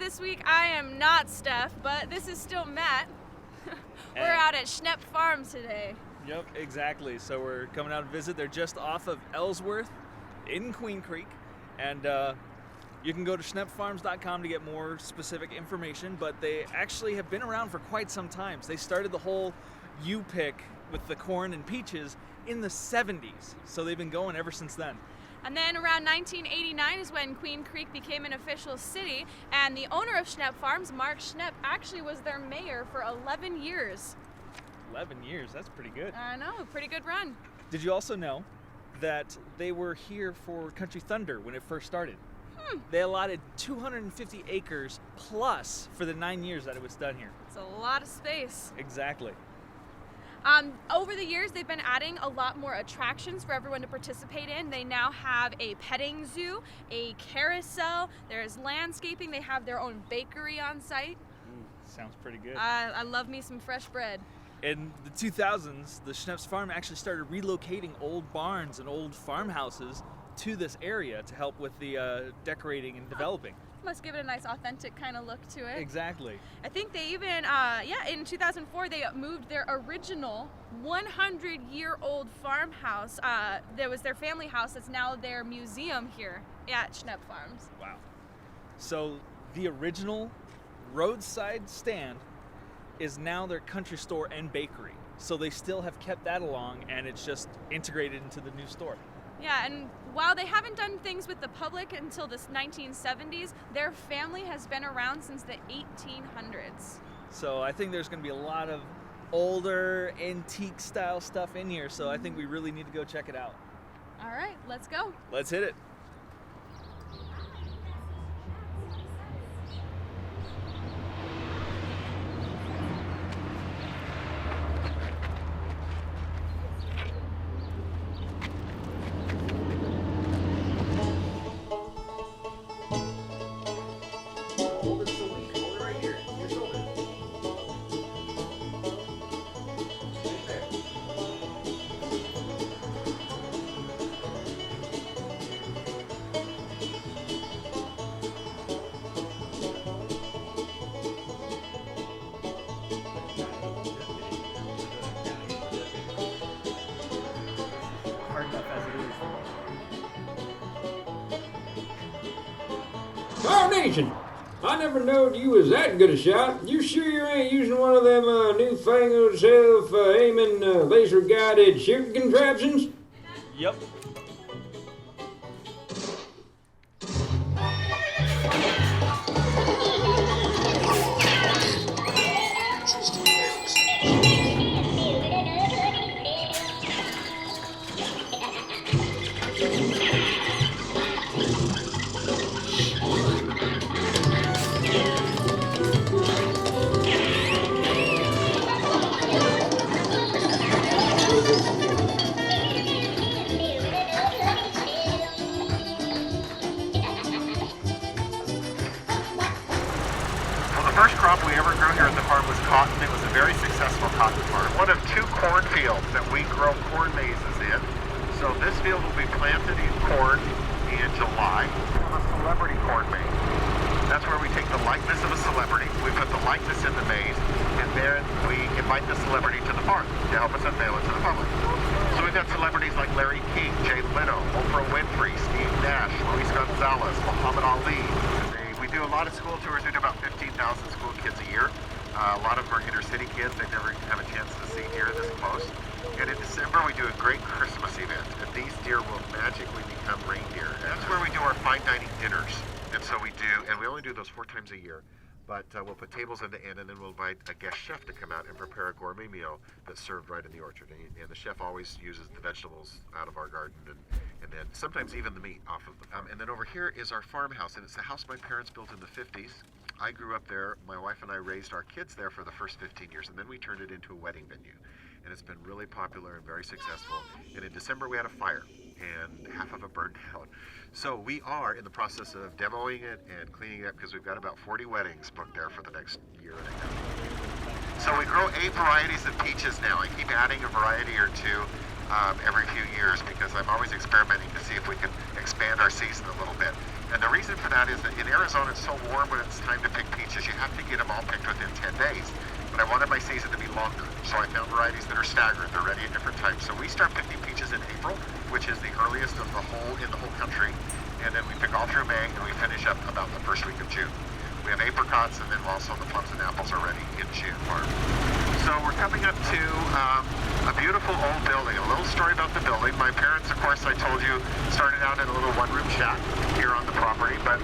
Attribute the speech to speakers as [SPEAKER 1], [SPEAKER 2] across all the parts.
[SPEAKER 1] this week I am not Steph, but this is still Matt. We're out at Schnepf Farms today.
[SPEAKER 2] Yep, exactly. So we're coming out to visit. They're just off of Ellsworth in Queen Creek. And you can go to schnepffarms.com to get more specific information, but they actually have been around for quite some time. They started the whole U-pick with the corn and peaches in the 70s. So they've been going ever since then.
[SPEAKER 1] And then around 1989 is when Queen Creek became an official city, and the owner of Schnepf Farms, Mark Schnepf, actually was their mayor for 11 years.
[SPEAKER 2] 11 years, that's pretty good.
[SPEAKER 1] I know, pretty good run.
[SPEAKER 2] Did you also know that they were here for Country Thunder when it first started? They allotted 250 acres plus for the 9 years that it was done here.
[SPEAKER 1] It's a lot of space.
[SPEAKER 2] Exactly.
[SPEAKER 1] Over the years, they've been adding a lot more attractions for everyone to participate in. They now have a petting zoo, a carousel, there's landscaping, they have their own bakery on site.
[SPEAKER 2] Sounds pretty good.
[SPEAKER 1] I love me some fresh bread.
[SPEAKER 2] In the 2000s, the Schnepf's Farm actually started relocating old barns and old farmhouses to this area to help with the decorating and developing.
[SPEAKER 1] Must give it a nice authentic kind of look to it.
[SPEAKER 2] Exactly.
[SPEAKER 1] I think they even, in 2004, they moved their original 100-year-old farmhouse. That was their family house. It's now their museum here at Schnepf Farms.
[SPEAKER 2] Wow. So the original roadside stand is now their country store and bakery. So they still have kept that along, and it's just integrated into the new store.
[SPEAKER 1] Yeah, and while they haven't done things with the public until the 1970s, their family has been around since the 1800s.
[SPEAKER 2] So I think there's going to be a lot of older, antique style stuff in here, so I think we really need to go check it out.
[SPEAKER 1] All right, let's go.
[SPEAKER 2] Let's hit it.
[SPEAKER 3] Darnation! I never knowed you was that good a shot. You sure you ain't using one of them newfangled self-aiming laser-guided shooting contraptions?
[SPEAKER 2] Yep.
[SPEAKER 4] The first crop we ever grew here at the farm was cotton. It was a very successful cotton farm. One of two cornfields that we grow corn mazes in. So this field will be planted in corn in July. A celebrity corn maze. That's where we take the likeness of a celebrity, we put the likeness in the maze, and then we invite the celebrity to the farm to help us unveil it to the public. So we've got celebrities like Larry King, Jay Leno, Oprah Winfrey, Steve Nash, Luis Gonzalez, Muhammad Ali. We do a lot of school tours. We do about 15,000 school kids a year. A lot of them are inner city kids. They never have a chance to see deer this close. And in December, we do a great Christmas event. And these deer will magically become reindeer. And that's where we do our fine dining dinners. And so we do, and we only do those 4 times a year. But we'll put tables at the end, and then we'll invite a guest chef to come out and prepare a gourmet meal that's served right in the orchard. And the chef always uses the vegetables out of our garden, and then sometimes even the meat off of them. And then over here is our farmhouse, and it's a house my parents built in the 50s. I grew up there. My wife and I raised our kids there for the first 15 years, and then we turned it into a wedding venue. And it's been really popular and very successful. And in December, we had a fire, and half of it burned down. So we are in the process of demoing it and cleaning it up because we've got about 40 weddings booked there for the next year and a half. So we grow 8 varieties of peaches now. I keep adding a variety or two every few years because I'm always experimenting to see if we can expand our season a little bit. And the reason for that is that in Arizona it's so warm when it's time to pick peaches, you have to get them all picked within 10 days. But I wanted my season to be longer, so I found varieties that are staggered. They're ready at different times. So we start picking peaches in April, which is the earliest of in the whole country. And then we pick all through May, and we finish up about the first week of June. We have apricots, and then also the plums and apples are ready in June. So we're coming up to a beautiful old building. A little story about the building. My parents, of course, I told you, started out in a little one-room shack here on the property, but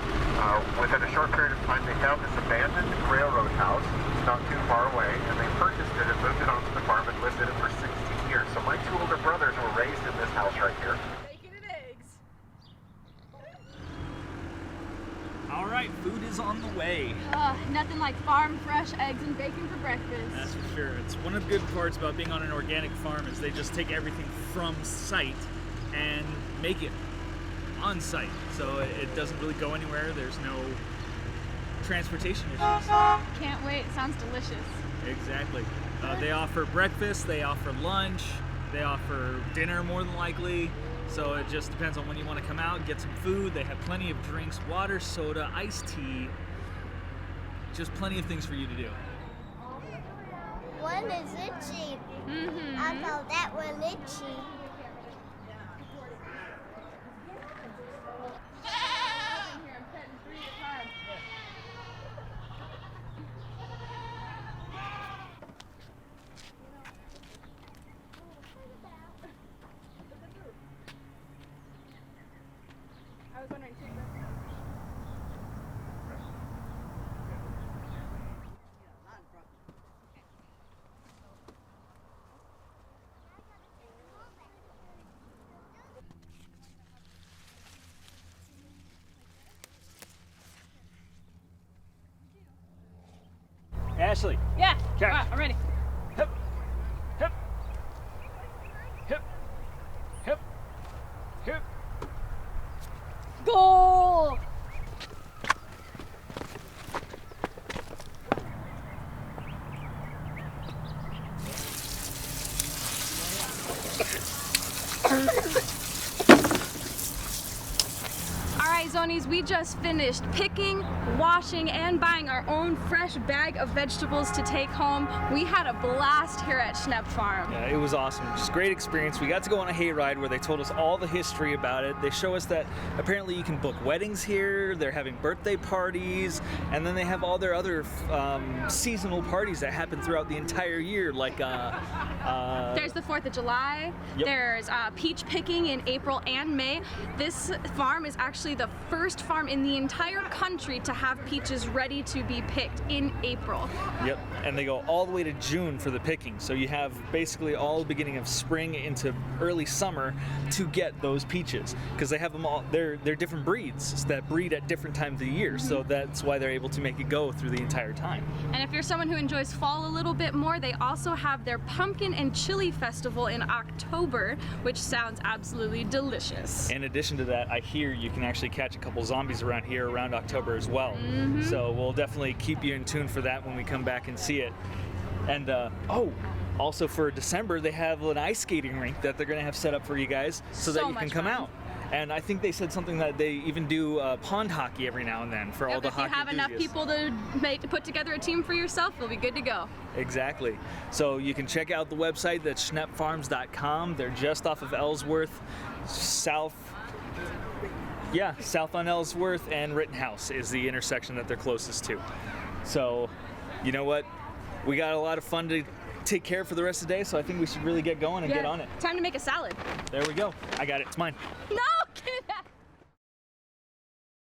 [SPEAKER 4] within a short period of time, they found this abandoned railroad house not too far away, and they purchased it and moved it onto the farm and lived in it for 16 years. So my two older brothers were raised in this house right here.
[SPEAKER 1] Bacon and eggs.
[SPEAKER 2] All right, food is on the way.
[SPEAKER 1] Nothing like farm fresh eggs and bacon for breakfast.
[SPEAKER 2] That's for sure. It's one of the good parts about being on an organic farm is they just take everything from site and make it on site. So it doesn't really go anywhere. There's no transportation issues.
[SPEAKER 1] Can't wait. Sounds delicious.
[SPEAKER 2] Exactly. They offer breakfast, they offer lunch, they offer dinner more than likely. So it just depends on when you want to come out, get some food. They have plenty of drinks, water, soda, iced tea. Just plenty of things for you to do.
[SPEAKER 5] One is itchy. I call that one itchy.
[SPEAKER 1] I was wondering too.
[SPEAKER 2] Ashley.
[SPEAKER 1] Yeah.
[SPEAKER 2] Okay.
[SPEAKER 1] All right, I'm ready.
[SPEAKER 2] Hip, hip, hip, hip, hip.
[SPEAKER 1] Goal. Alright, Zonies, we just finished picking, washing, and buying our own fresh bag of vegetables to take home. We had a blast here at Schnepf Farm.
[SPEAKER 2] Yeah, it was awesome. Just great experience. We got to go on a hayride where they told us all the history about it. They show us that apparently you can book weddings here. They're having birthday parties, and then they have all their other seasonal parties that happen throughout the entire year, like
[SPEAKER 1] There's the 4th of July.
[SPEAKER 2] Yep.
[SPEAKER 1] There's peach picking in April and May. This farm is actually the first farm in the entire country to have peaches ready to be picked in April.
[SPEAKER 2] Yep, and they go all the way to June for the picking. So you have basically all the beginning of spring into early summer to get those peaches, because they have them all. They're different breeds that breed at different times of the year. So that's why they're able to make it go through the entire time.
[SPEAKER 1] And if you're someone who enjoys fall a little bit more, they also have their pumpkin and chili festival in October, which sounds absolutely delicious.
[SPEAKER 2] In addition to that, I hear you can actually catch a couple zombies around here around October as well. So we'll definitely keep you in tune for that when we come back and see it. And also for December, they have an ice skating rink that they're going to have set up for you guys so that you can come out. And I think they said something that they even do pond hockey every now and then for all the hockey
[SPEAKER 1] If you have enough people to put together a team for yourself, you'll be good to go.
[SPEAKER 2] Exactly. So you can check out the website. That's schnepffarms.com. They're just off of Ellsworth, south on Ellsworth, and Rittenhouse is the intersection that they're closest to. So, you know what? We got a lot of fun to take care of for the rest of the day, so I think we should really get going and get on it.
[SPEAKER 1] Time to make a salad.
[SPEAKER 2] There we go. I got it. It's mine.
[SPEAKER 1] No!